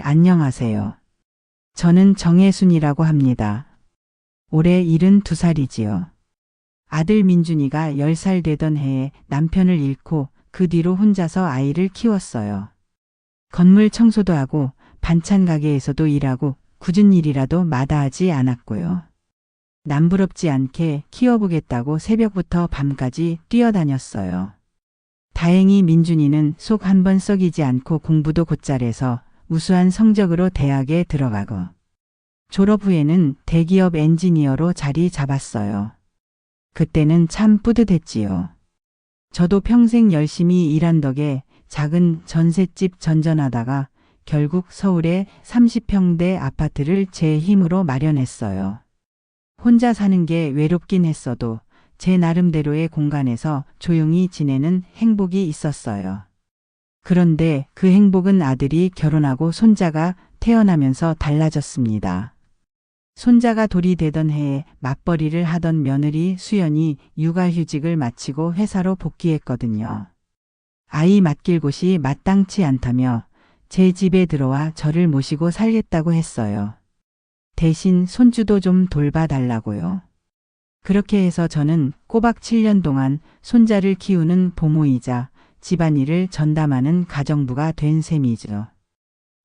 안녕하세요. 저는 정혜순이라고 합니다. 올해 72살이지요. 아들 민준이가 10살 되던 해에 남편을 잃고 그 뒤로 혼자서 아이를 키웠어요. 건물 청소도 하고 반찬 가게에서도 일하고 굳은 일이라도 마다하지 않았고요. 남부럽지 않게 키워보겠다고 새벽부터 밤까지 뛰어다녔어요. 다행히 민준이는 속 한 번 썩이지 않고 공부도 곧잘해서 우수한 성적으로 대학에 들어가고 졸업 후에는 대기업 엔지니어로 자리 잡았어요. 그때는 참 뿌듯했지요. 저도 평생 열심히 일한 덕에 작은 전셋집 전전하다가 결국 서울에 30평대 아파트를 제 힘으로 마련했어요. 혼자 사는 게 외롭긴 했어도 제 나름대로의 공간에서 조용히 지내는 행복이 있었어요. 그런데 그 행복은 아들이 결혼하고 손자가 태어나면서 달라졌습니다. 손자가 돌이 되던 해에 맞벌이를 하던 며느리 수연이 육아휴직을 마치고 회사로 복귀했거든요. 아이 맡길 곳이 마땅치 않다며 제 집에 들어와 저를 모시고 살겠다고 했어요. 대신 손주도 좀 돌봐달라고요. 그렇게 해서 저는 꼬박 7년 동안 손자를 키우는 보모이자 집안일을 전담하는 가정부가 된 셈이죠.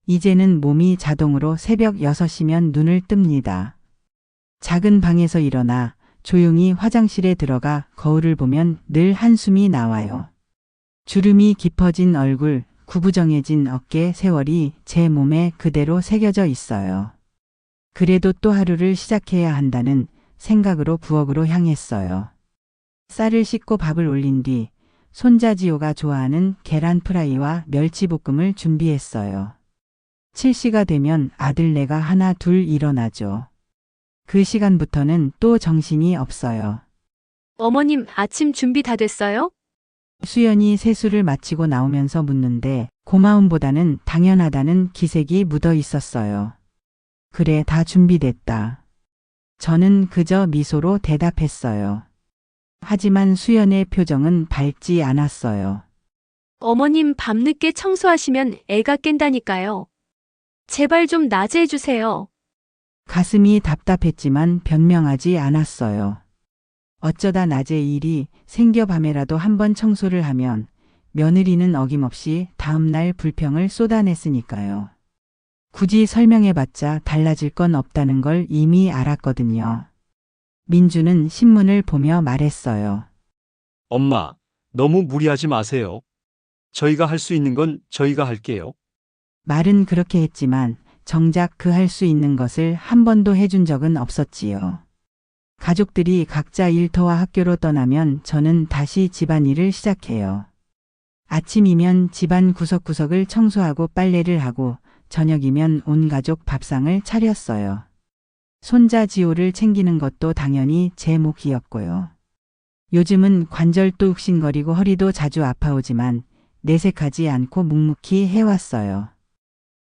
이제는 몸이 자동으로 새벽 6시면 눈을 뜹니다. 작은 방에서 일어나 조용히 화장실에 들어가 거울을 보면 늘 한숨이 나와요. 주름이 깊어진 얼굴, 구부정해진 어깨 세월이 제 몸에 그대로 새겨져 있어요. 그래도 또 하루를 시작해야 한다는 생각으로 부엌으로 향했어요. 쌀을 씻고 밥을 올린 뒤 손자 지호가 좋아하는 계란 프라이와 멸치볶음을 준비했어요. 7시가 되면 아들네가 하나 둘 일어나죠. 그 시간부터는 또 정신이 없어요. 어머님, 아침 준비 다 됐어요? 수연이 세수를 마치고 나오면서 묻는데 고마움보다는 당연하다는 기색이 묻어 있었어요. 그래, 다 준비됐다. 저는 그저 미소로 대답했어요. 하지만 수연의 표정은 밝지 않았어요. 어머님, 밤늦게 청소하시면 애가 깬다니까요. 제발 좀 낮에 해주세요. 가슴이 답답했지만 변명하지 않았어요. 어쩌다 낮에 일이 생겨 밤에라도 한번 청소를 하면 며느리는 어김없이 다음날 불평을 쏟아냈으니까요. 굳이 설명해봤자 달라질 건 없다는 걸 이미 알았거든요. 민주는 신문을 보며 말했어요. 엄마, 너무 무리하지 마세요. 저희가 할 수 있는 건 저희가 할게요. 말은 그렇게 했지만 정작 그 할 수 있는 것을 한 번도 해준 적은 없었지요. 가족들이 각자 일터와 학교로 떠나면 저는 다시 집안일을 시작해요. 아침이면 집안 구석구석을 청소하고 빨래를 하고 저녁이면 온 가족 밥상을 차렸어요. 손자 지호를 챙기는 것도 당연히 제 몫이었고요. 요즘은 관절도 욱신거리고 허리도 자주 아파오지만 내색하지 않고 묵묵히 해왔어요.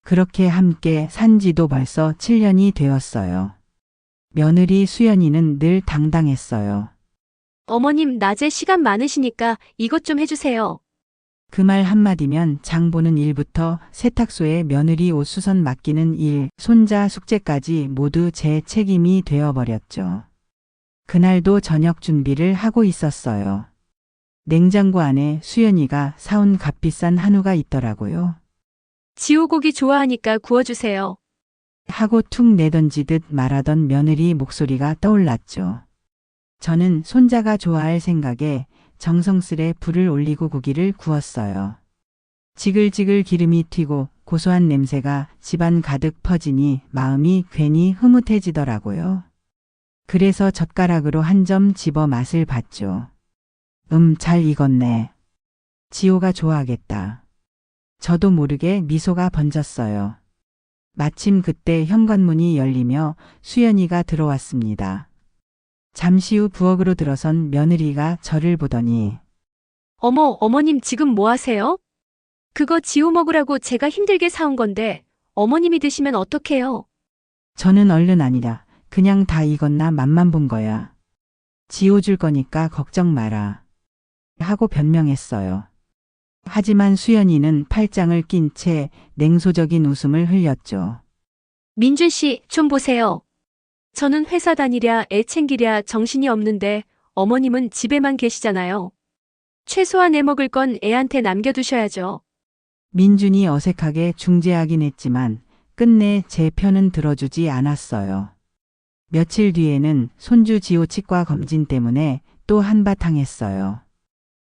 그렇게 함께 산 지도 벌써 7년이 되었어요. 며느리 수연이는 늘 당당했어요. 어머님, 낮에 시간 많으시니까 이것 좀 해주세요. 그 말 한마디면 장 보는 일부터 세탁소에 며느리 옷 수선 맡기는 일, 손자 숙제까지 모두 제 책임이 되어버렸죠. 그날도 저녁 준비를 하고 있었어요. 냉장고 안에 수연이가 사온 값비싼 한우가 있더라고요. 지호고기 좋아하니까 구워주세요. 하고 툭 내던지듯 말하던 며느리 목소리가 떠올랐죠. 저는 손자가 좋아할 생각에 정성스레 불을 올리고 고기를 구웠어요. 지글지글 기름이 튀고 고소한 냄새가 집안 가득 퍼지니 마음이 괜히 흐뭇해지더라고요. 그래서 젓가락으로 한 점 집어 맛을 봤죠. 잘 익었네. 지호가 좋아하겠다. 저도 모르게 미소가 번졌어요. 마침 그때 현관문이 열리며 수연이가 들어왔습니다. 잠시 후 부엌으로 들어선 며느리가 저를 보더니 어머님 지금 뭐 하세요? 그거 지호 먹으라고 제가 힘들게 사온 건데 어머님이 드시면 어떡해요? 저는 얼른 아니라 그냥 다 익었나 맛만 본 거야. 지호 줄 거니까 걱정 마라. 하고 변명했어요. 하지만 수연이는 팔짱을 낀 채 냉소적인 웃음을 흘렸죠. 민준 씨, 좀 보세요. 저는 회사 다니랴 애 챙기랴 정신이 없는데 어머님은 집에만 계시잖아요. 최소한 애 먹을 건 애한테 남겨두셔야죠. 민준이 어색하게 중재하긴 했지만 끝내 제 편은 들어주지 않았어요. 며칠 뒤에는 손주 지호 치과 검진 때문에 또 한바탕 했어요.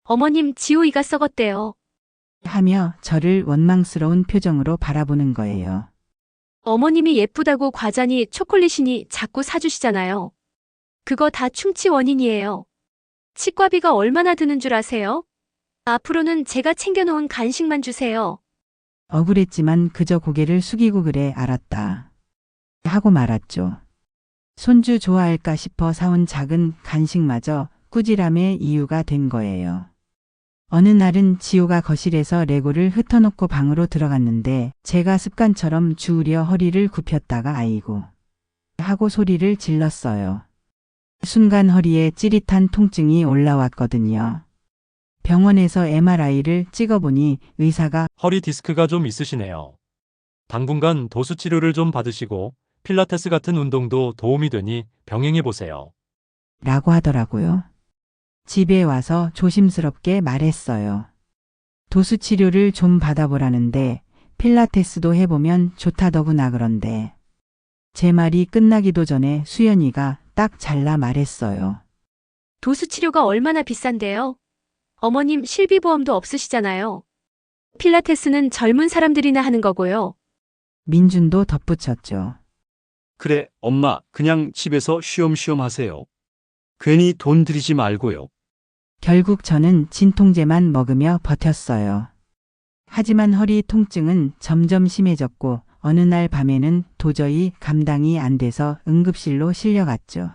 어머님, 지호이가 썩었대요. 하며 저를 원망스러운 표정으로 바라보는 거예요. 어머님이 예쁘다고 과자니 초콜릿이니 자꾸 사주시잖아요. 그거 다 충치 원인이에요. 치과비가 얼마나 드는 줄 아세요? 앞으로는 제가 챙겨놓은 간식만 주세요. 억울했지만 그저 고개를 숙이고 그래 알았다 하고 말았죠. 손주 좋아할까 싶어 사온 작은 간식마저 꾸지람의 이유가 된 거예요. 어느 날은 지호가 거실에서 레고를 흩어놓고 방으로 들어갔는데 제가 습관처럼 주우려 허리를 굽혔다가 아이고 하고 소리를 질렀어요. 순간 허리에 찌릿한 통증이 올라왔거든요. 병원에서 MRI를 찍어보니 의사가 허리 디스크가 좀 있으시네요. 당분간 도수 치료를 좀 받으시고 필라테스 같은 운동도 도움이 되니 병행해 보세요. 라고 하더라고요. 집에 와서 조심스럽게 말했어요. 도수 치료를 좀 받아보라는데 필라테스도 해보면 좋다더구나 그런데. 제 말이 끝나기도 전에 수연이가 딱 잘라 말했어요. 도수 치료가 얼마나 비싼데요? 어머님 실비보험도 없으시잖아요. 필라테스는 젊은 사람들이나 하는 거고요. 민준도 덧붙였죠. 그래, 엄마, 그냥 집에서 쉬엄쉬엄 하세요. 괜히 돈 들이지 말고요. 결국 저는 진통제만 먹으며 버텼어요. 하지만 허리 통증은 점점 심해졌고 어느 날 밤에는 도저히 감당이 안 돼서 응급실로 실려갔죠.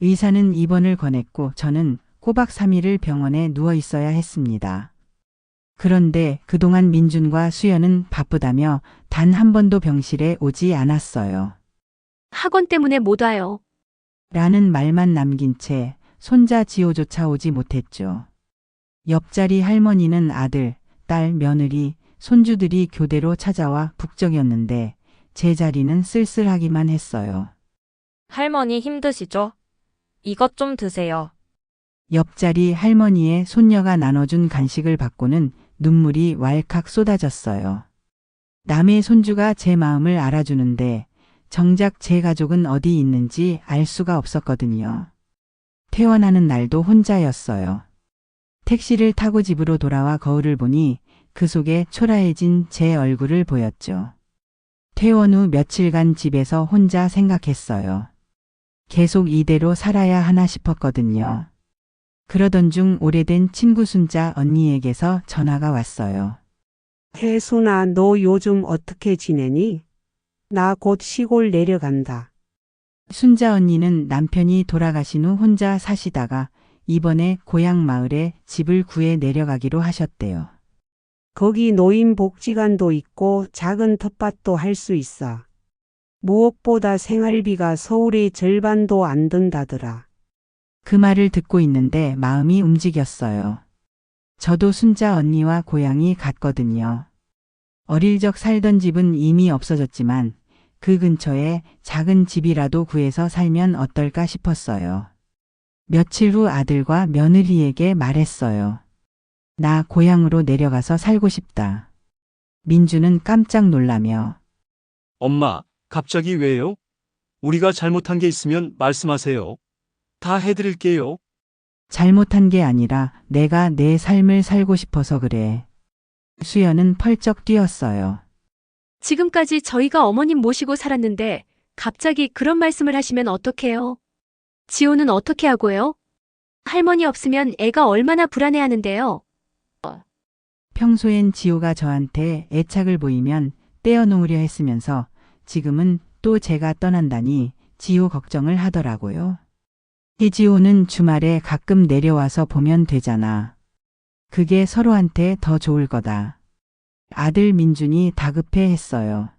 의사는 입원을 권했고 저는 꼬박 3일을 병원에 누워 있어야 했습니다. 그런데 그동안 민준과 수연은 바쁘다며 단 한 번도 병실에 오지 않았어요. 학원 때문에 못 와요. 라는 말만 남긴 채 손자 지호조차 오지 못했죠. 옆자리 할머니는 아들, 딸, 며느리, 손주들이 교대로 찾아와 북적였는데 제 자리는 쓸쓸하기만 했어요. 할머니 힘드시죠? 이것 좀 드세요. 옆자리 할머니의 손녀가 나눠준 간식을 받고는 눈물이 왈칵 쏟아졌어요. 남의 손주가 제 마음을 알아주는데 정작 제 가족은 어디 있는지 알 수가 없었거든요. 퇴원하는 날도 혼자였어요. 택시를 타고 집으로 돌아와 거울을 보니 그 속에 초라해진 제 얼굴을 보였죠. 퇴원 후 며칠간 집에서 혼자 생각했어요. 계속 이대로 살아야 하나 싶었거든요. 그러던 중 오래된 친구 순자 언니에게서 전화가 왔어요. 혜순아, 너 요즘 어떻게 지내니? 나 곧 시골 내려간다. 순자 언니는 남편이 돌아가신 후 혼자 사시다가 이번에 고향 마을에 집을 구해 내려가기로 하셨대요. 거기 노인복지관도 있고 작은 텃밭도 할 수 있어. 무엇보다 생활비가 서울의 절반도 안 든다더라. 그 말을 듣고 있는데 마음이 움직였어요. 저도 순자 언니와 고향이 같거든요. 어릴 적 살던 집은 이미 없어졌지만 그 근처에 작은 집이라도 구해서 살면 어떨까 싶었어요. 며칠 후 아들과 며느리에게 말했어요. 나 고향으로 내려가서 살고 싶다. 민주는 깜짝 놀라며 엄마, 갑자기 왜요? 우리가 잘못한 게 있으면 말씀하세요. 다 해드릴게요. 잘못한 게 아니라 내가 내 삶을 살고 싶어서 그래. 수연은 펄쩍 뛰었어요. 지금까지 저희가 어머님 모시고 살았는데 갑자기 그런 말씀을 하시면 어떡해요? 지호는 어떻게 하고요? 할머니 없으면 애가 얼마나 불안해하는데요. 평소엔 지호가 저한테 애착을 보이면 떼어놓으려 했으면서 지금은 또 제가 떠난다니 지호 걱정을 하더라고요. 혜지호는 주말에 가끔 내려와서 보면 되잖아. 그게 서로한테 더 좋을 거다. 아들 민준이 다급해 했어요.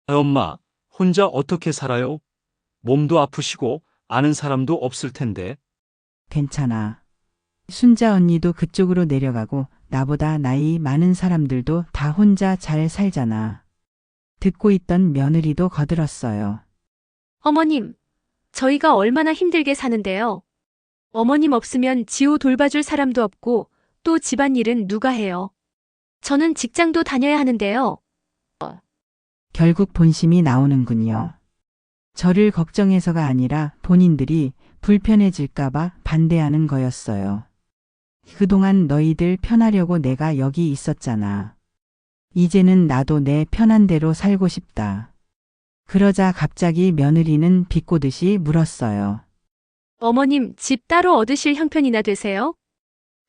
엄마, 혼자 어떻게 살아요? 몸도 아프시고 아는 사람도 없을 텐데. 괜찮아. 순자 언니도 그쪽으로 내려가고 나보다 나이 많은 사람들도 다 혼자 잘 살잖아. 듣고 있던 며느리도 거들었어요. 어머님, 저희가 얼마나 힘들게 사는데요. 어머님 없으면 지호 돌봐줄 사람도 없고 또 집안일은 누가 해요. 저는 직장도 다녀야 하는데요. 결국 본심이 나오는군요. 저를 걱정해서가 아니라 본인들이 불편해질까봐 반대하는 거였어요. 그동안 너희들 편하려고 내가 여기 있었잖아. 이제는 나도 내 편한 대로 살고 싶다. 그러자 갑자기 며느리는 비꼬듯이 물었어요. 어머님 집 따로 얻으실 형편이나 되세요?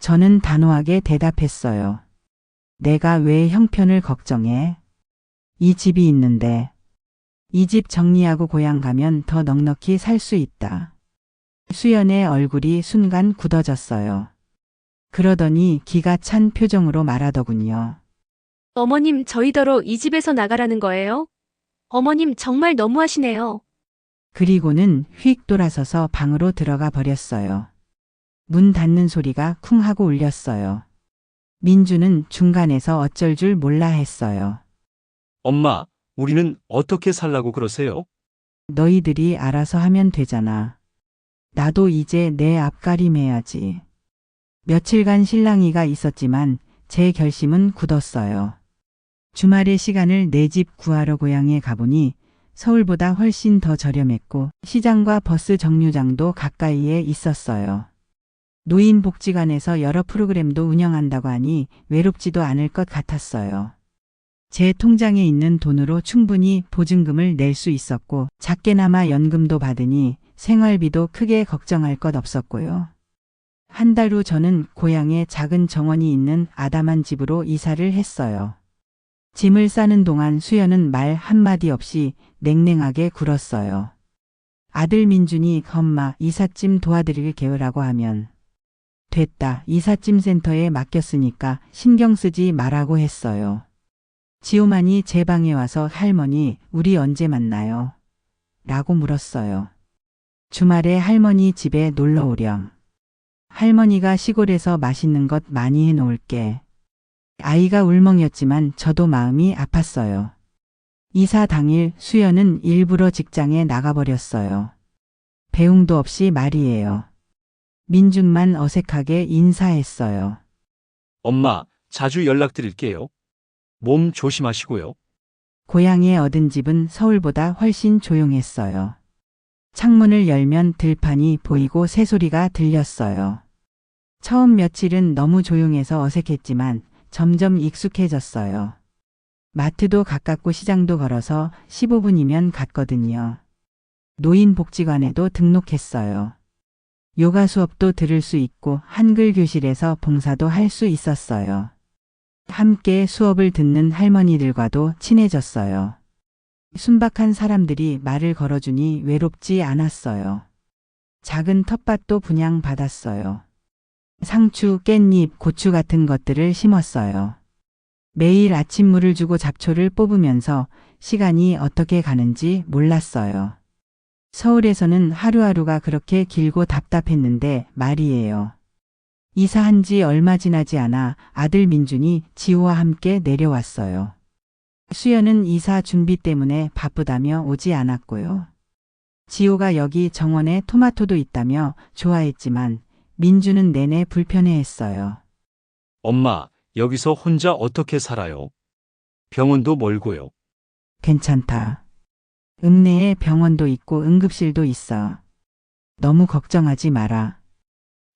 저는 단호하게 대답했어요. 내가 왜 형편을 걱정해? 이 집이 있는데. 이 집 정리하고 고향 가면 더 넉넉히 살 수 있다. 수연의 얼굴이 순간 굳어졌어요. 그러더니 기가 찬 표정으로 말하더군요. 어머님 저희더러 이 집에서 나가라는 거예요? 어머님 정말 너무하시네요. 그리고는 휙 돌아서서 방으로 들어가 버렸어요. 문 닫는 소리가 쿵 하고 울렸어요. 민주는 중간에서 어쩔 줄 몰라 했어요. 엄마, 우리는 어떻게 살라고 그러세요? 너희들이 알아서 하면 되잖아. 나도 이제 내 앞가림해야지. 며칠간 실랑이가 있었지만 제 결심은 굳었어요. 주말에 시간을 내 집 구하러 고향에 가보니 서울보다 훨씬 더 저렴했고 시장과 버스 정류장도 가까이에 있었어요. 노인복지관에서 여러 프로그램도 운영한다고 하니 외롭지도 않을 것 같았어요. 제 통장에 있는 돈으로 충분히 보증금을 낼 수 있었고 작게나마 연금도 받으니 생활비도 크게 걱정할 것 없었고요. 한 달 후 저는 고향에 작은 정원이 있는 아담한 집으로 이사를 했어요. 짐을 싸는 동안 수연은 말 한마디 없이 냉랭하게 굴었어요. 아들 민준이 엄마 이삿짐 도와드릴 게요라고 하면 됐다. 이삿짐 센터에 맡겼으니까 신경 쓰지 말라고 했어요. 지호만이 제 방에 와서 할머니 우리 언제 만나요? 라고 물었어요. 주말에 할머니 집에 놀러 오렴. 할머니가 시골에서 맛있는 것 많이 해놓을게. 아이가 울먹였지만 저도 마음이 아팠어요. 이사 당일 수연은 일부러 직장에 나가버렸어요. 배웅도 없이 말이에요. 민준만 어색하게 인사했어요. 엄마, 자주 연락드릴게요. 몸 조심하시고요. 고향에 얻은 집은 서울보다 훨씬 조용했어요. 창문을 열면 들판이 보이고 새소리가 들렸어요. 처음 며칠은 너무 조용해서 어색했지만 점점 익숙해졌어요. 마트도 가깝고 시장도 걸어서 15분이면 갔거든요. 노인복지관에도 등록했어요. 요가 수업도 들을 수 있고 한글 교실에서 봉사도 할 수 있었어요. 함께 수업을 듣는 할머니들과도 친해졌어요. 순박한 사람들이 말을 걸어주니 외롭지 않았어요. 작은 텃밭도 분양받았어요. 상추, 깻잎, 고추 같은 것들을 심었어요. 매일 아침 물을 주고 잡초를 뽑으면서 시간이 어떻게 가는지 몰랐어요. 서울에서는 하루하루가 그렇게 길고 답답했는데 말이에요. 이사한 지 얼마 지나지 않아 아들 민준이 지호와 함께 내려왔어요. 수연은 이사 준비 때문에 바쁘다며 오지 않았고요. 지호가 여기 정원에 토마토도 있다며 좋아했지만 민준은 내내 불편해했어요. 엄마, 여기서 혼자 어떻게 살아요? 병원도 멀고요. 괜찮다. 읍내에 병원도 있고 응급실도 있어. 너무 걱정하지 마라.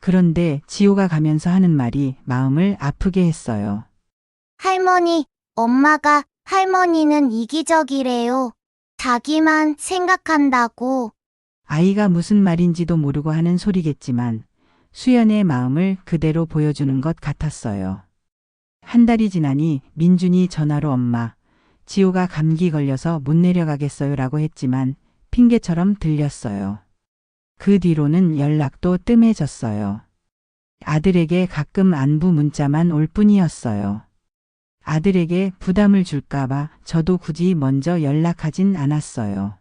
그런데 지호가 가면서 하는 말이 마음을 아프게 했어요. 할머니, 엄마가 할머니는 이기적이래요. 자기만 생각한다고. 아이가 무슨 말인지도 모르고 하는 소리겠지만 수연의 마음을 그대로 보여주는 것 같았어요. 한 달이 지나니 민준이 전화로 엄마, 지호가 감기 걸려서 못 내려가겠어요 라고 했지만 핑계처럼 들렸어요. 그 뒤로는 연락도 뜸해졌어요. 아들에게 가끔 안부 문자만 올 뿐이었어요. 아들에게 부담을 줄까봐 저도 굳이 먼저 연락하진 않았어요.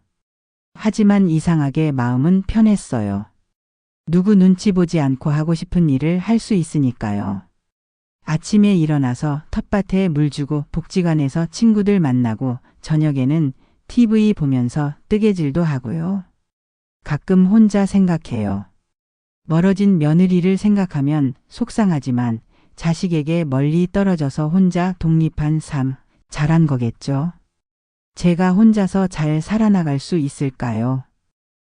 하지만 이상하게 마음은 편했어요. 누구 눈치 보지 않고 하고 싶은 일을 할 수 있으니까요. 아침에 일어나서 텃밭에 물 주고 복지관에서 친구들 만나고 저녁에는 TV 보면서 뜨개질도 하고요. 가끔 혼자 생각해요. 멀어진 며느리를 생각하면 속상하지만 자식에게 멀리 떨어져서 혼자 독립한 삶, 잘한 거겠죠. 제가 혼자서 잘 살아나갈 수 있을까요?